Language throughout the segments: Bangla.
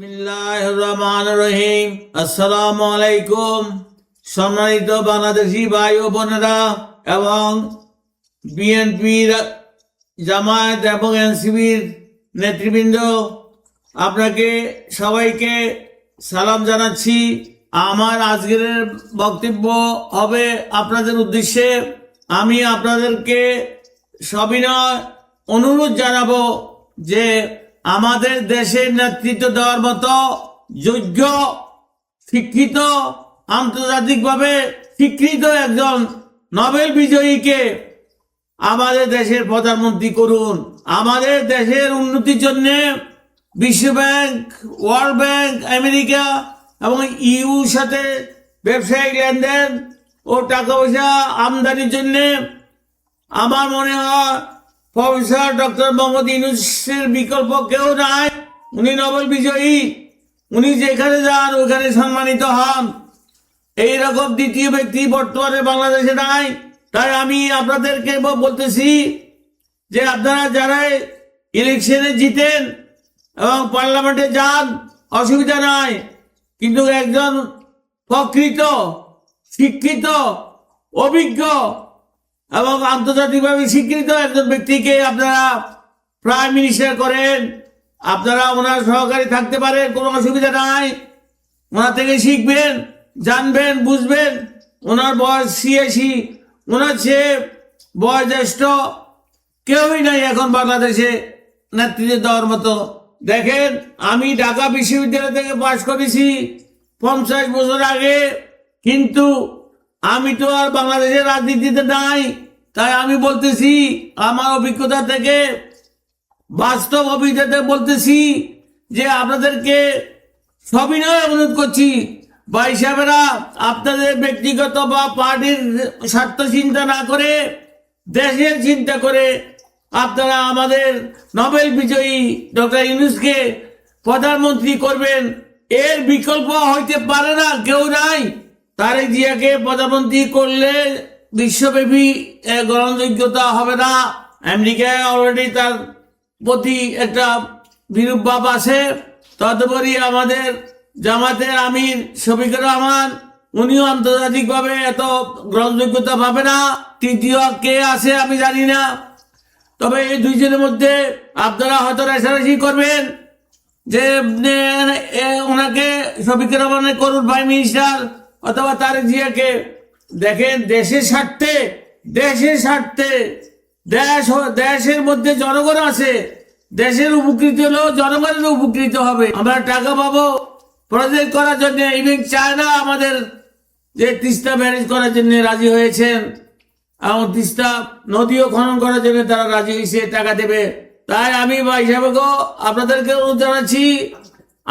বিসমিল্লাহির রহমানির রহিম। আসসালামু আলাইকুম। সম্মানিত বাংলাদেশি ভাই ও বোনেরা এবং বিএনপির, জামায়াত এবং এনসিপির নেতৃবৃন্দ, আপনাকে সবাইকে সালাম জানাচ্ছি। আমার আজকের বক্তব্য হবে আপনাদের উদ্দেশ্যে। আমি আপনাদেরকে সবিনয় অনুরোধ জানাবো যে আমাদের দেশের নেতৃত্ব দেওয়ার মতো যোগ্য, শিক্ষিত, আন্তর্জাতিকভাবে স্বীকৃত একজন নোবেল বিজয়ীকে আমাদের দেশের প্রধানমন্ত্রী করুন। আমাদের দেশের উন্নতির জন্য বিশ্ব ব্যাংক, ওয়ার্ল্ড ব্যাংক, আমেরিকা এবং ইউর সাথে ব্যবসায়িক লেনদেন ও টাকা পয়সা আমদানির জন্য আমার মনে হয় প্রফেসর ডক্টর মোহাম্মদ ইউনূসের বিকল্প কেউ নাই। উনি নোবেল বিজয়ী, উনি যেখানে যান ওখানে সম্মানিত হন। এইরকম দ্বিতীয় ব্যক্তি বর্তমানে বাংলাদেশে নাই। তাই আমি আপনাদেরকে বলতেছি যে আপনারা যারা ইলেকশনে জিতেন এবং পার্লামেন্টে যান, অসুবিধা নাই, কিন্তু একজন প্রকৃত, শিক্ষিত, অভিজ্ঞ এবং আন্তর্জাতিকভাবে স্বীকৃত একজন ব্যক্তিকে আপনারা প্রাইম মিনিস্টার করেন। আপনারা ওনার সহকারী থাকতে পারেন, কোনো অসুবিধা নাই। ওনার থেকে শিখবেন, জানবেন, বুঝবেন। ওনার বয়স 86, ওনার চেয়ে বয়োজ্যেষ্ঠ কেউই নাই এখন বাংলাদেশে নেতৃত্ব দেওয়ার মতো। দেখেন, আমি ঢাকা বিশ্ববিদ্যালয় থেকে পাশ করেছি 50 বছর আগে, কিন্তু আমি তো আর বাংলাদেশের রাজনীতিতে নাই। তাই আমি বলতেছি আমার অভিজ্ঞতা থেকে, বাস্তব অভিজ্ঞতা বলতেছি যে আপনাদেরকে সবিনয় অনুরোধ করছি, ভাই সাহেবেরা, আপনাদের ব্যক্তিগত বা পার্টির স্বার্থ চিন্তা না করে দেশের চিন্তা করে আপনারা আমাদের নোবেল বিজয়ী ডক্টর ইউনূসকে প্রধানমন্ত্রী করবেন। এর বিকল্প হইতে পারে না, কেউ নাই। তারেক জিয়াকে প্রধানমন্ত্রী করলে বিশ্বব্যাপী গ্রহণযোগ্যতা হবে না। আমেরিকায় অলরেডি তার প্রতি একটা বিরূপ ভাব আছে। তদুপরি আমাদের জামাতের আমির শফিকুর রহমান, উনিও আন্তর্জাতিকভাবে এত গ্রহণযোগ্যতা পাবে না। তৃতীয় কে আছে আমি জানি না। তবে এই দুইজনের মধ্যে আপনারা হয়তো রেষারেষি করবেন যে ওনাকে শফিকুর রহমানের করুন প্রাইম মিনিস্টার অথবা তারেক জিয়াকে। দেখেন, দেশের স্বার্থে, দেশের মধ্যে জনগণ আছে। দেশের উপকৃত হলেও জনগণের উপকৃত হবে। আমরা টাকা পাবো প্রজেক্ট করার জন্য। ইভেন চায়না আমাদের যে তিস্তা ব্যারেজ করার জন্য রাজি হয়েছেন এবং তিস্তা নদীও খনন করার জন্য তারা রাজি হয়েছে, টাকা দেবে। তাই আমি ভাই সাহেবকে আপনাদেরকে অনুরোধ জানাচ্ছি,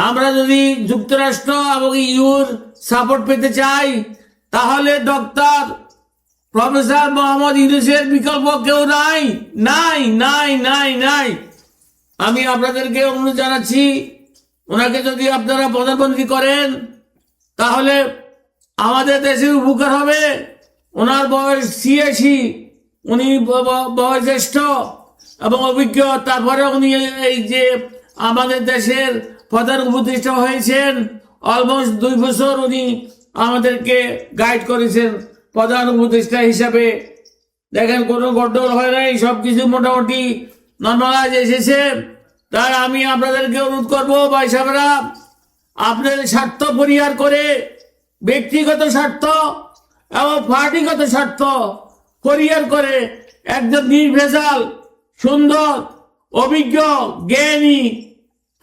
আমরা যদি যুক্তরাষ্ট্র এবং ইউর সাপোর্ট পেতে চাই, তাহলে ডক্টর প্রফেসর মোহাম্মদ ইউনূসের বিকল্প কেউ নাই, নাই, নাই, নাই, নাই। আমি আপনাদেরকে অনুরোধ জানাচ্ছি, ওনাকে যদি আপনারা প্রধানমন্ত্রী করেন তাহলে আমাদের দেশের উপকার হবে। ওনার বয়স 86, উনি বয়োজ্যেষ্ঠ এবং অভিজ্ঞ। তারপরে উনি এই যে আমাদের দেশের প্রধান উপদেষ্টা হয়েছেন, অলমোস্ট 2 বছর উনি আমাদেরকে গাইড করেছেন প্রধান উপদেষ্টা হিসাবে। দেখেন, কোনো গন্ডগোল হয় নাই, সবকিছু মোটামুটি নর্মালাইজ এসেছে। তাই আমি আপনাদেরকে অনুরোধ করবো, ভাই সাহেবরা, আপনাদের স্বার্থ পরিহার করে ব্যক্তিগত স্বার্থ এবং পার্টিগত স্বার্থ পরিহার করে একজন নির্ভেজাল, সুন্দর, অভিজ্ঞ, জ্ঞানী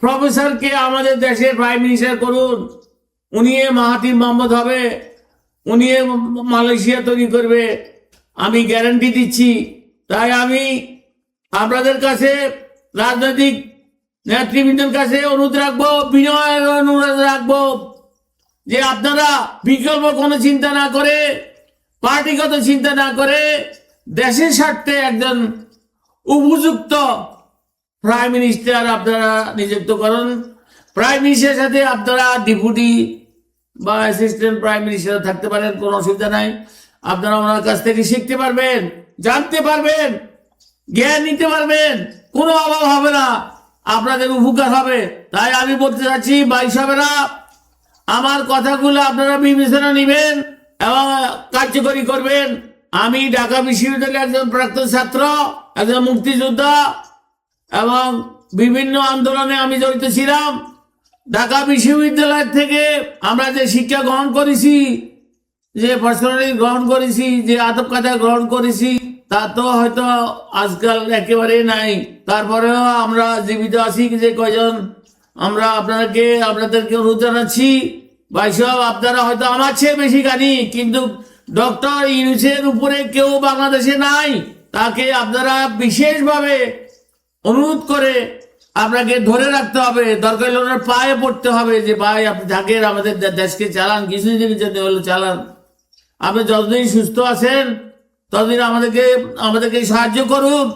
প্রফেসরকে আমাদের দেশের প্রাইম মিনিস্টার করুন। উনি মাহাথির মোহাম্মদ হবে, উনি মালয়েশিয়া তৈরি করবে, আমি গ্যারান্টি দিচ্ছি। তাই আমি আপনাদের কাছে, রাজনৈতিক নেতৃবৃন্দের কাছে অনুরোধ রাখবো, বিনয়ের অনুরোধ রাখবো যে আপনারা বিকল্প কোনো চিন্তা না করে, পার্টিগত চিন্তা না করে দেশের স্বার্থে একজন উপযুক্ত প্রাইম মিনিস্টার আপনারা নিযুক্ত করুন। প্রাইম মিনিস্টারের সাথে আপনারা ডেপুটি বা অ্যাসিস্ট্যান্ট প্রাইম মিনিস্টার থাকতে পারেন, কোনো অসুবিধা নাই। আপনারা ওনার কাছ থেকে শিখতে পারবেন, জানতে পারবেন, জ্ঞান নিতে পারবেন, কোনো অভাব হবে না। আপনাদের উপকার হবে। তাই আমি বলতে চাচ্ছি ভাই সাহেবেরা, আমার কথাগুলো আপনারা বিবেচনা নেবেন এবং কার্যকরী করবেন। আমি ঢাকা বিশ্ববিদ্যালয়ের একজন প্রাক্তন ছাত্র, একজন মুক্তিযোদ্ধা এবং বিভিন্ন আন্দোলনে আমি জড়িত ছিলাম। ঢাকা বিশ্ববিদ্যালয় থেকে আমরা যে শিক্ষা গ্রহণ করেছি, যে পার্সোনালি গ্রহণ করেছি, যে আদব কায়দা গ্রহণ করেছি, তা তো হয়তো আজকাল একেবারে নাই। তারপরেও আমরা জীবিত আছি যে কয়জন, আমরা আপনাদেরকে অনুরোধ জানাচ্ছি ভাই সাহেব, আপনারা হয়তো আমার চেয়ে বেশি জানি, কিন্তু ডক্টর ইউনূসের উপরে কেউ বাংলাদেশে নাই। তাকে আপনারা বিশেষভাবে অনুরোধ করে আপনাকে ধরে রাখতে হবে, দরকার হলে ওনার পায়ে পড়তে হবে যে ভাই আপনি থাকেন, আমাদের দেশকে চালান, কিছুদিনের জন্য হলে চালান। আপনি যতদিন সুস্থ আছেন ততদিন আমাদেরকে সাহায্য করুন।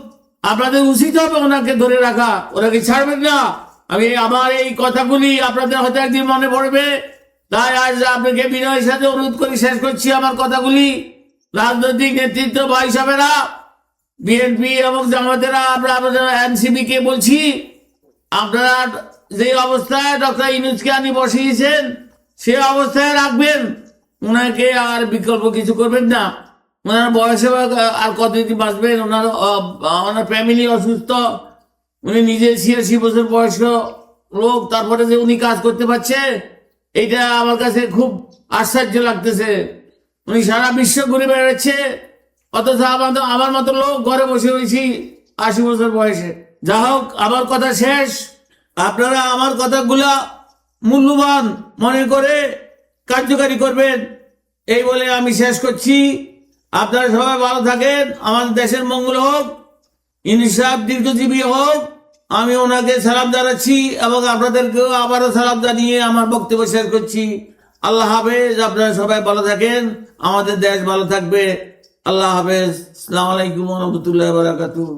আপনাদের উচিত হবে ওনাকে ধরে রাখা, ওনাকে ছাড়বেন না। আমি আমার এই কথাগুলি আপনাদের হয়তো একদিন মনে পড়বে, তাই আজ আপনাকে বিনয়ের সাথে অনুরোধ করে শেষ করছি আমার কথাগুলি। রাজনৈতিক নেতৃত্ব ভাই সাহেবেরা, বিএনপি এবং জামাতেরা, আমরা এনসিপি কে বলছি, আপনারা যে অবস্থায় ডক্টর ইউনূসকে আনি বসিয়েছেন সে অবস্থায় রাখবেন, ওনাকে আর বিকল্প কিছু করবেন না। ওনার বয়সে আর কতদিন বাঁচবেন, ওনার ফ্যামিলি অসুস্থ, উনি নিজে 86 বছর বয়স্ক লোক, তারপরে যে উনি কাজ করতে পারছে, এটা আমার কাছে খুব আশ্চর্য লাগতেছে। উনি সারা বিশ্ব ঘুরে বেড়াচ্ছে, অথচ আমার মতো লোক ঘরে বসে রয়েছি 80 বছর বয়সে। যা হোক, আমার কথা শেষ। আপনারা আমার কথাগুলা মূল্যবান মনে করে কার্যকারী করবেন, এই বলে আমি শেষ করছি। আপনারা সবাই ভালো থাকেন, আমাদের দেশের মঙ্গল হোক, ইউনূস সাহেব দীর্ঘজীবী হোক। আমি ওনাকে সালাম জানাচ্ছি এবং আপনাদেরকেও আবারও সালাম জানিয়ে আমার বক্তব্য শেষ করছি। আল্লাহ হাফেজ, আপনারা সবাই ভালো থাকেন, আমাদের দেশ ভালো থাকবে। আল্লাহ হাফেজ। আসসালামু আলাইকুম ওয়া রাহমাতুল্লাহি ওয়া বারাকাতুহু।